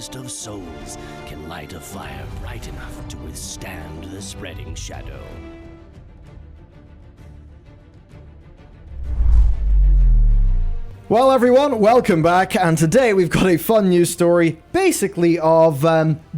truest of souls can light a fire bright enough to withstand the spreading shadow. Well, everyone, welcome back, and today we've got a fun news story, basically of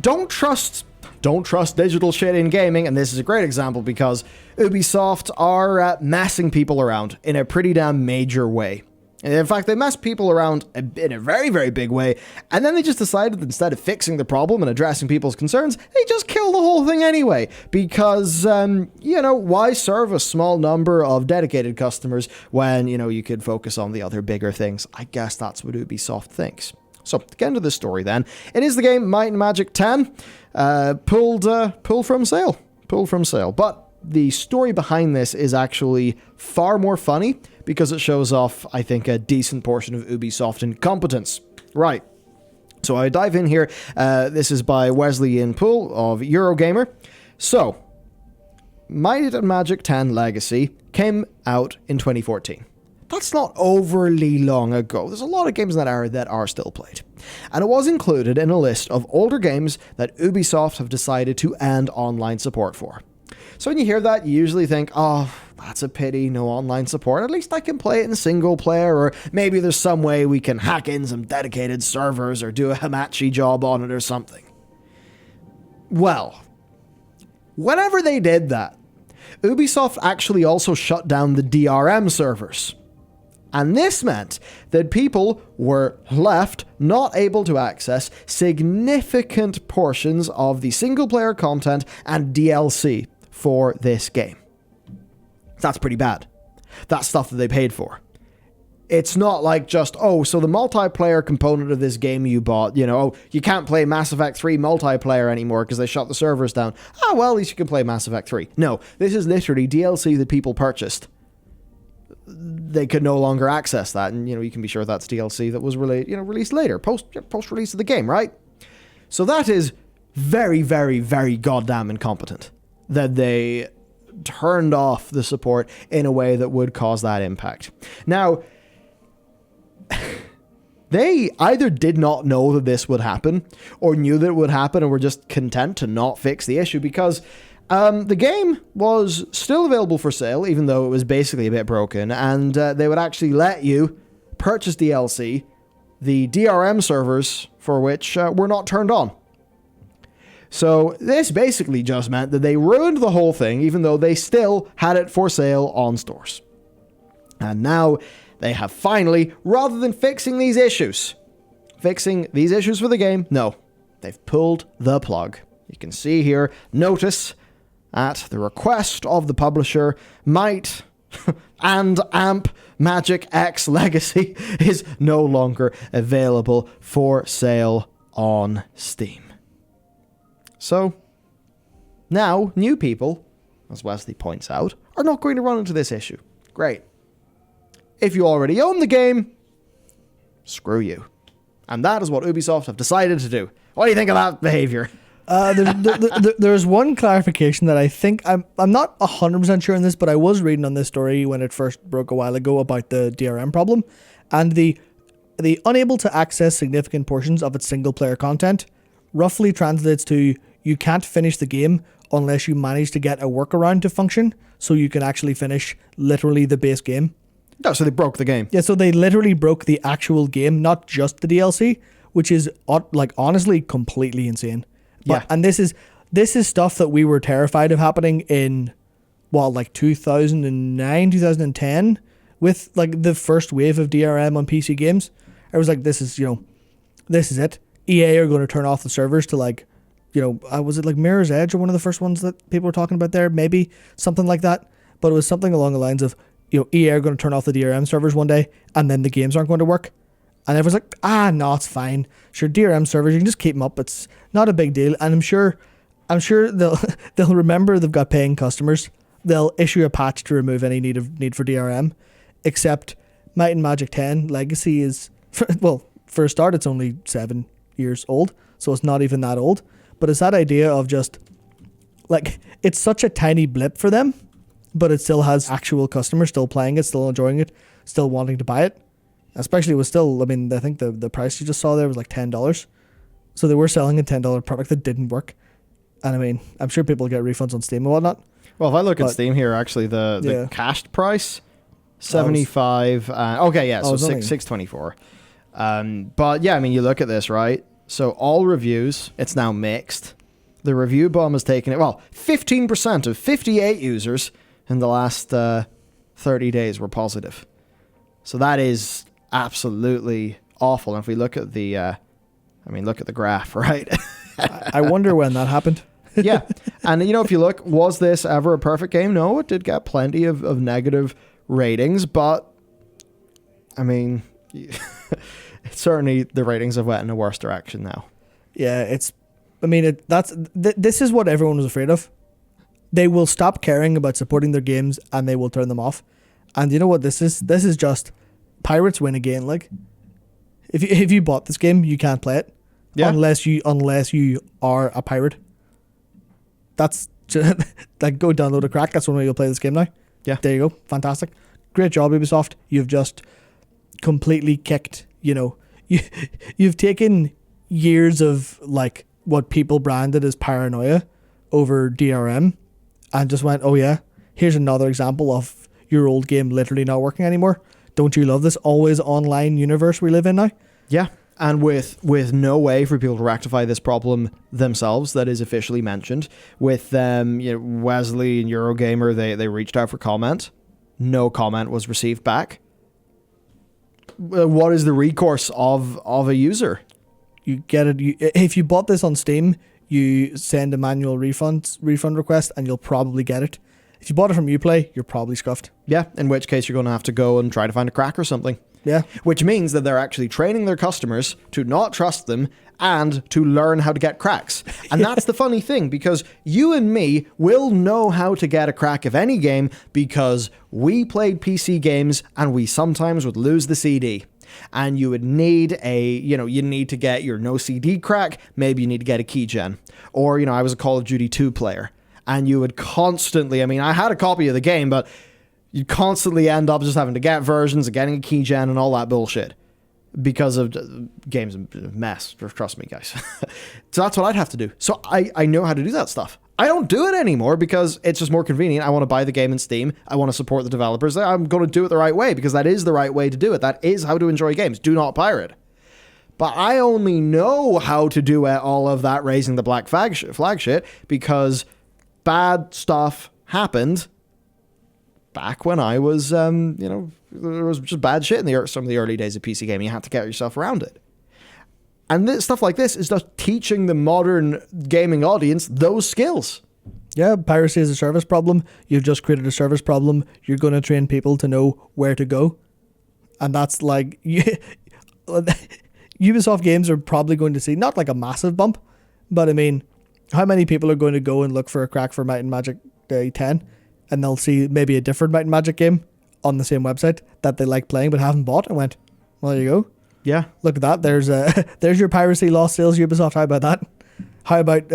don't trust digital shit in gaming, and this is a great example because Ubisoft are messing people around in a pretty damn major way. In fact, they mess people around in a very, very big way, and then they just decided that instead of fixing the problem and addressing people's concerns, they just kill the whole thing anyway. Because, why serve a small number of dedicated customers when, you could focus on the other bigger things? I guess that's what Ubisoft thinks. So, to get into this story then, it is the game Might and Magic 10, pulled from sale. But the story behind this is actually far more funny because it shows off, I think, a decent portion of Ubisoft incompetence. Right. So I dive in here. This is by Wesley Ian Poole of Eurogamer. So, Might and Magic 10 Legacy came out in 2014. That's not overly long ago. There's a lot of games in that era that are still played. And it was included in a list of older games that Ubisoft have decided to end online support for. So when you hear that, you usually think, oh, that's a pity, no online support. At least I can play it in single player, or maybe there's some way we can hack in some dedicated servers or do a Hamachi job on it or something. Well, whenever they did that, Ubisoft actually also shut down the DRM servers. And this meant that people were left not able to access significant portions of the single-player content and DLC for this game. That's pretty bad. That's stuff that they paid for. It's not like just, so the multiplayer component of this game you bought, you can't play Mass Effect 3 multiplayer anymore because they shut the servers down. Well, at least you can play Mass Effect 3. No, this is literally DLC that people purchased. They could no longer access that, and you can be sure that's DLC that was released later, post-release of the game, right? So that is very, very, very goddamn incompetent that they turned off the support in a way that would cause that impact. Now, they either did not know that this would happen or knew that it would happen and were just content to not fix the issue, because the game was still available for sale, even though it was basically a bit broken, and they would actually let you purchase DLC, the DRM servers for which were not turned on. So this basically just meant that they ruined the whole thing, even though they still had it for sale on stores. And now they have finally, rather than fixing these issues for the game, no, they've pulled the plug. You can see here, notice, at the request of the publisher, Might and Amp Magic X Legacy is no longer available for sale on Steam. So, now, new people, as Wesley points out, are not going to run into this issue. Great. If you already own the game, screw you. And that is what Ubisoft have decided to do. What do you think of that behavior? There's one clarification that I think, I'm not 100% sure on this, but I was reading on this story when it first broke a while ago about the DRM problem, and the unable to access significant portions of its single player content roughly translates to you can't finish the game unless you manage to get a workaround to function so you can actually finish literally the base game. No, so they broke the game. Yeah, so they literally broke the actual game, not just the DLC, which is honestly completely insane. But, yeah. And this is stuff that we were terrified of happening in 2009, 2010 with the first wave of DRM on PC games. I was like, this is it. EA are going to turn off the servers to was it Mirror's Edge or one of the first ones that people were talking about there? Maybe something like that. But it was something along the lines of, EA are going to turn off the DRM servers one day and then the games aren't going to work. And everyone's like, no, it's fine. Sure, DRM servers, you can just keep them up. It's not a big deal. And I'm sure they'll remember they've got paying customers. They'll issue a patch to remove any need for DRM. Except Might and Magic 10 Legacy is, for a start, it's only 7 years old. So it's not even that old. But it's that idea of just, it's such a tiny blip for them, but it still has actual customers still playing it, still enjoying it, still wanting to buy it. Especially with still, I think the price you just saw there was $10. So they were selling a $10 product that didn't work. And I mean, I'm sure people get refunds on Steam and whatnot. Well, if I look at Steam here, actually, the cached price, 75. Okay, yeah, so 624. But yeah, I mean, you look at this, right? So all reviews, it's now mixed. The review bomb has taken it. Well, 15% of 58 users in the last 30 days were positive. So that is absolutely awful. And if we look at the, look at the graph, right? I wonder when that happened. Yeah. And, if you look, was this ever a perfect game? No, it did get plenty of negative ratings, but, I mean, certainly the ratings have went in a worse direction now. Yeah, this is what everyone was afraid of. They will stop caring about supporting their games and they will turn them off. And you know what this is? This is just pirates win again. Like, if you bought this game, you can't play it. Yeah. Unless you are a pirate. That's just, like, go download a crack. That's one way you'll play this game now. Yeah. There you go. Fantastic. Great job, Ubisoft. You've just completely kicked, you've taken years of, like, what people branded as paranoia over DRM and just went, oh yeah, here's another example of your old game literally not working anymore. Don't you love this always online universe we live in now? Yeah. And with no way for people to rectify this problem themselves that is officially mentioned, with Wesley and Eurogamer, they reached out for comment. No comment was received back. What is the recourse of a user? You get it. If you bought this on Steam, you send a manual refund request, and you'll probably get it. If you bought it from Uplay, you're probably scuffed. Yeah, in which case you're going to have to go and try to find a crack or something. Yeah. Which means that they're actually training their customers to not trust them and to learn how to get cracks. And that's the funny thing, because you and me will know how to get a crack of any game because we played PC games and we sometimes would lose the CD. And you would need you need to get your no CD crack. Maybe you need to get a keygen. Or, I was a Call of Duty 2 player. And you would constantly, I had a copy of the game, but you'd constantly end up just having to get versions and getting a keygen and all that bullshit. Because of games a mess. Trust me, guys. So that's what I'd have to do. So I know how to do that stuff. I don't do it anymore because it's just more convenient. I want to buy the game in Steam. I want to support the developers. I'm going to do it the right way because that is the right way to do it. That is how to enjoy games. Do not pirate. But I only know how to do all of that raising the black flag shit because bad stuff happened back when I was, there was just bad shit in some of the early days of PC gaming. You had to get yourself around it. And stuff like this is just teaching the modern gaming audience those skills. Yeah, piracy is a service problem. You've just created a service problem. You're going to train people to know where to go. And that's like... Ubisoft games are probably going to see, not like a massive bump, but how many people are going to go and look for a crack for Might and Magic 10 and they'll see maybe a different Might and Magic game on the same website that they like playing but haven't bought and went, well, there you go. Yeah. Look at that. There's your piracy lost sales, Ubisoft. How about that? How about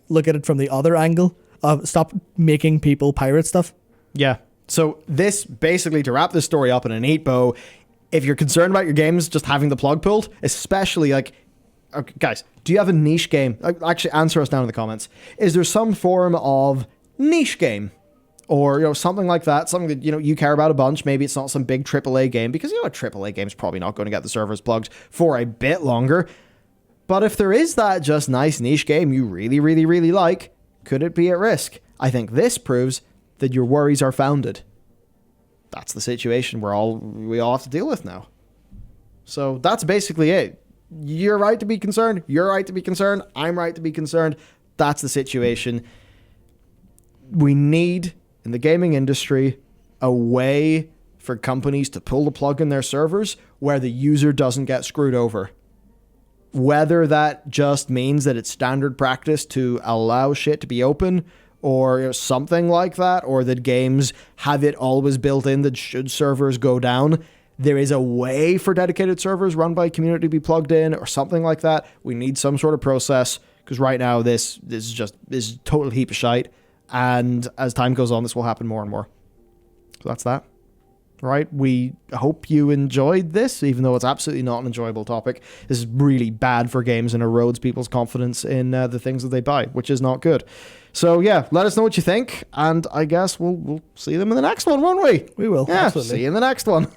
look at it from the other angle of stop making people pirate stuff? Yeah. So this, basically, to wrap this story up in a neat bow, if you're concerned about your games just having the plug pulled, especially okay, guys, do you have a niche game? Actually, answer us down in the comments. Is there some form of niche game? Or, something like that, something that, you care about a bunch. Maybe it's not some big AAA game because, a AAA game's probably not going to get the servers plugged for a bit longer. But if there is that just nice niche game you really, really, really like, could it be at risk? I think this proves that your worries are founded. That's the situation we all have to deal with now. So that's basically it. You're right to be concerned. You're right to be concerned. I'm right to be concerned. That's the situation. We need... in the gaming industry, a way for companies to pull the plug in their servers where the user doesn't get screwed over. Whether that just means that it's standard practice to allow shit to be open or something like that, or that games have it always built in that should servers go down, there is a way for dedicated servers run by community to be plugged in or something like that. We need some sort of process because right now this is a total heap of shite. And as time goes on, this will happen more and more. So that's that. right? We hope you enjoyed this, even though it's absolutely not an enjoyable topic. This is really bad for games and erodes people's confidence in the things that they buy, which is not good. So yeah, let us know what you think, and I guess we'll see them in the next one, won't we? We will. Yeah, Absolutely. see you in the next one.